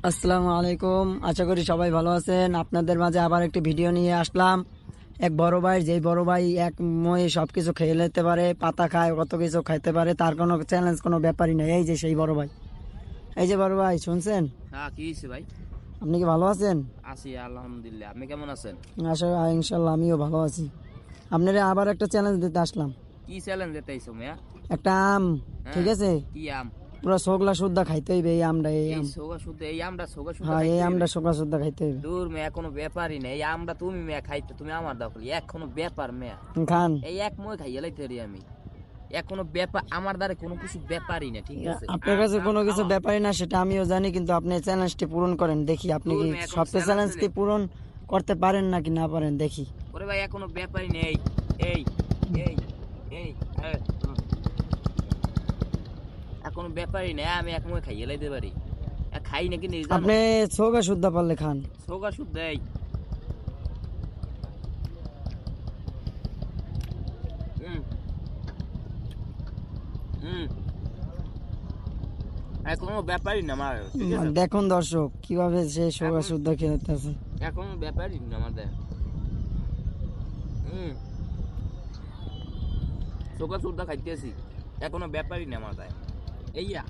আসসালামু আলাইকুম। আশা করি সবাই ভালো আছেন। আপনাদের মাঝে আবার একটি ভিডিও নিয়ে আসলাম। এক বড় ভাই, যেই বড় ভাই এক মই সবকিছু খেয়ে নিতে পারে, পাতা খায়, কত কিছু খাইতে পারে, তার কোনো চ্যালেঞ্জ কোনো ব্যাপারই নেই। এই যে সেই বড় ভাই, এই যে বড় ভাই, শুনছেন? হ্যাঁ, কি হয়েছে ভাই? আপনি কি ভালো আছেন? আছি আলহামদুলিল্লাহ। আপনি কেমন আছেন? আশা ইনশাল্লাহ আমিও ভালো আছি। আপনারা আবার একটা চ্যালেঞ্জ দিতে আসলাম। কি চ্যালেঞ্জ দিতেইছো মিয়া? একটা আম, ঠিক হ্যাঁ, আছে? কি আম? পুরো সোগলা সুদ্ধা খাইতে হইবে এই আমটা, এই এই আম। সোগা শুদ্ধ, এই আমটা সোগা শুদ্ধ হ্যাঁ, এই খাইতে আমটা হইবে? সোগলা সুদ্ধা খাইতে হইবে। দূর মিয়া, কোনো ব্যাপারই না। এই আমটা তুমি মিয়া খাইতে, তুমি আমার দাও খালি। এক কোনো ব্যাপার মিয়া? খান। এই এক মই খাইয়া লাইতে পারি আমি। এক কোনো ব্যাপার আমার দ্বারা কোনো কিছু ব্যাপারই না, ঠিক আছে? আপনার কাছে কোনো কিছু ব্যাপারই না সেটা আমিও জানি, কিন্তু আপনি চ্যালেঞ্জটি পূরণ করেন, দেখি আপনি দূর কি মিয়া, কোনো সবচেয়ে challenge চ্যালেঞ্জটি পূরণ করতে পারেন নাকি না পারেন দেখি। ওরে ভাই, এক কোনো ব্যাপারই নেই। এই এই এই এক কোনো ব্যাপারই নেই। আমি এক মই খাইয়া লাইতে পারি। খাই নাকি নেই জানো? আপনি সোগা সুদ্ধা পারলে খান। সোগা শুদ্ধ এই। হুম হুম কোনো ব্যাপারই না আমার, ঠিক আছে? দেখুন দর্শক কিভাবে সে সোগা এখন সুদ্ধা খেতেছে। কোনো ব্যাপারই না আমাদের। হুম সোগা সুদ্ধা খাইতেছি, কোনো ব্যাপারই না আমাদের। এইয়া